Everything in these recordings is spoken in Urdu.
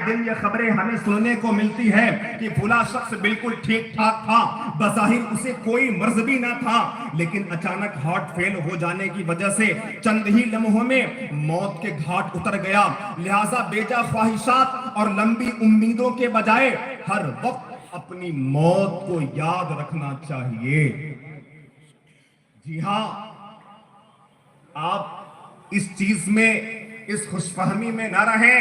دن یہ خبریں ہمیں سننے کو ملتی ہے کہ فلاں شخص بالکل ٹھیک ٹھاک تھا، بظاہر اسے کوئی مرض بھی نہ تھا، لیکن اچانک ہارٹ فیل ہو جانے کی وجہ سے چند ہی لمحوں میں موت کے گھاٹ اتر گیا۔ لہٰذا بیجا خواہشات اور لمبی امیدوں کے بجائے ہر وقت اپنی موت کو یاد رکھنا چاہیے۔ جی ہاں، آپ اس چیز میں، اس خوش فہمی میں نہ رہیں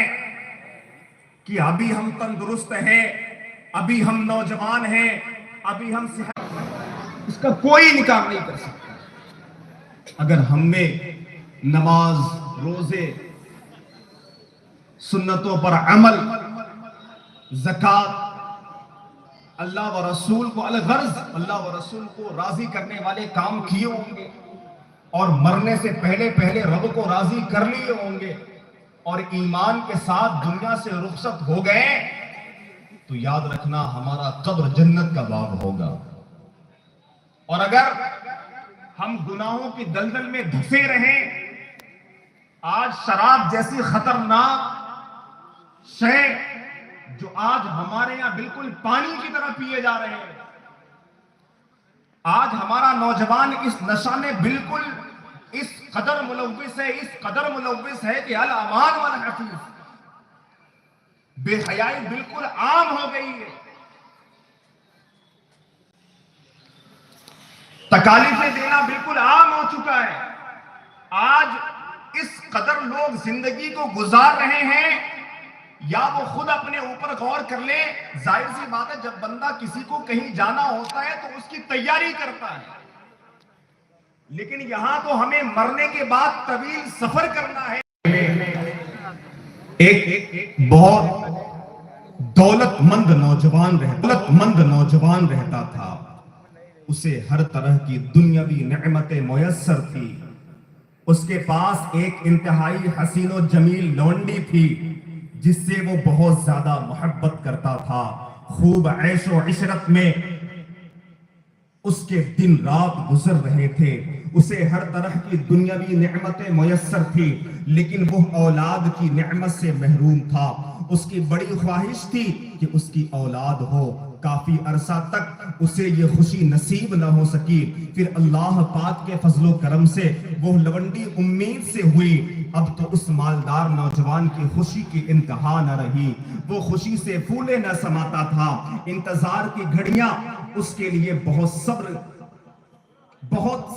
کہ ابھی ہم تندرست ہیں، ابھی ہم نوجوان ہیں، ابھی ہم صحت، اس کا کوئی انکار نہیں کر سکتا۔ اگر ہم میں نماز، روزے، سنتوں پر عمل، زکوٰۃ، اللہ و رسول کو الغرض اللہ و رسول کو راضی کرنے والے کام کیے ہوں گے، اور مرنے سے پہلے رب کو راضی کر لیے ہوں گے، اور ایمان کے ساتھ دنیا سے رخصت ہو گئے، تو یاد رکھنا ہمارا قبر جنت کا باغ ہوگا۔ اور اگر ہم گناہوں کی دلدل میں دھسے رہیں، آج شراب جیسی خطرناک شے جو آج ہمارے یہاں بالکل پانی کی طرح پیے جا رہے ہیں، آج ہمارا نوجوان اس نشہ میں بالکل اس قدر ملوث ہے کہ الامان والحفیظ، بے حیائی بالکل عام ہو گئی ہے، تکالیفیں دینا بالکل عام ہو چکا ہے۔ آج اس قدر لوگ زندگی کو گزار رہے ہیں، یا وہ خود اپنے اوپر غور کر لے۔ ظاہر سی بات ہے، جب بندہ کسی کو کہیں جانا ہوتا ہے تو اس کی تیاری کرتا ہے، لیکن یہاں تو ہمیں مرنے کے بعد طویل سفر کرنا ہے۔ ایک بہت دولت مند نوجوان رہتا تھا، اسے ہر طرح کی دنیاوی نعمتیں میسر تھی، اس کے پاس ایک انتہائی حسین و جمیل لونڈی تھی جس سے وہ بہت زیادہ محبت کرتا تھا۔ خوب عیش و عشرت میں اس کے دن رات گزر رہے تھے، اسے ہر طرح کی دنیاوی نعمتیں میسر تھی، لیکن وہ اولاد کی نعمت سے محروم تھا۔ اس کی بڑی خواہش تھی کہ اس کی اولاد ہو، کافی عرصہ تک اسے یہ خوشی نصیب نہ ہو سکی۔ پھر اللہ پاک کے فضل و کرم سے وہ لونڈی امید سے ہوئی۔ اب تو اس مالدار نوجوان کی خوشی کی انتہا نہ رہی، وہ خوشی سے پھولے نہ سماتا تھا۔ انتظار کی گھڑیاں اس کے لیے بہت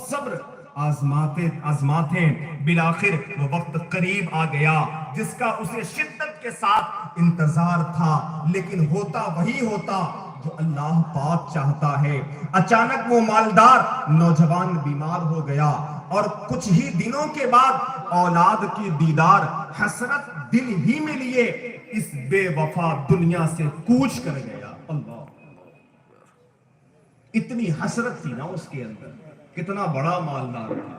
صبر آزماتیں، بالآخر وہ وقت قریب آ گیا جس کا اسے شدت کے ساتھ انتظار تھا، لیکن ہوتا وہی ہوتا جو اللہ پاک چاہتا ہے۔ اچانک وہ مالدار نوجوان بیمار ہو گیا، اور کچھ ہی دنوں کے بعد اولاد کی دیدار حسرت دل ہی میں لیے اس بے وفا دنیا سے کوچ کر گیا۔ اللہ، اتنی حسرت تھی نا اس کے اندر، کتنا بڑا مالدار تھا،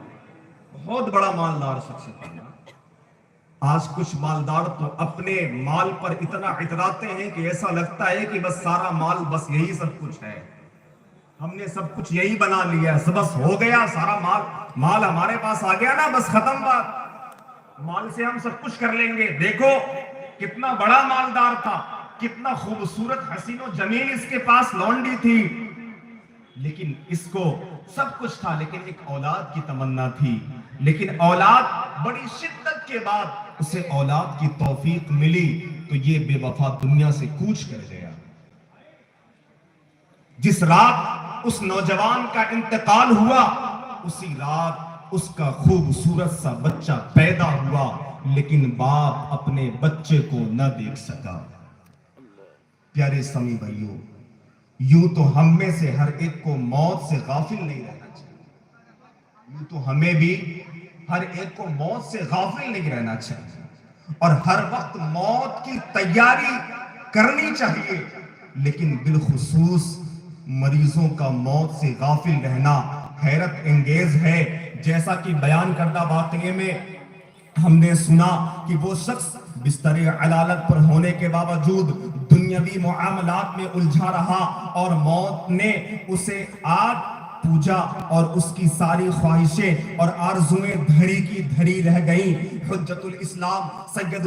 بہت بڑا مالدار شخص تھا۔ آج کچھ مالدار تو اپنے مال پر اتنا اتراتے ہیں کہ ایسا لگتا ہے کہ بس سارا مال، بس یہی سب کچھ ہے، ہم نے سب کچھ یہی بنا لیا ہے، بس ہو گیا، سارا مال ہمارے پاس آ گیا نا، بس ختم بات، مال سے ہم سب کچھ کر لیں گے۔ دیکھو کتنا بڑا مالدار تھا، کتنا خوبصورت حسین و جمیل اس کے پاس لونڈی تھی، لیکن اس کو سب کچھ تھا، لیکن ایک اولاد کی تمنا تھی۔ لیکن اولاد، بڑی شدت کے بعد اسے اولاد کی توفیق ملی تو یہ بے وفا دنیا سے کوچ کر گیا۔ جس رات اس نوجوان کا انتقال ہوا، اسی رات اس کا خوبصورت سا بچہ پیدا ہوا، لیکن باپ اپنے بچے کو نہ دیکھ سکا۔ پیارے سامی بھائیوں، یوں تو ہم میں سے ہر ایک کو موت سے غافل نہیں رہنا چاہیے، یوں تو ہمیں بھی ہر ایک کو موت سے غافل نہیں رہنا چاہیے، اور ہر وقت موت کی تیاری کرنی چاہیے، لیکن بالخصوص مریضوں کا موت سے غافل رہنا حیرت انگیز ہے۔ جیسا کہ بیان کردہ واقعے میں ہم نے سنا کہ وہ شخص بستر علالت پر ہونے کے باوجود دنیاوی معاملات میں الجھا رہا، اور موت نے اسے آگ پوجا، اور اس کی ساری خواہشیں اور آرزویں دھڑی کی دھڑی رہ گئیں۔ حجت الاسلام سید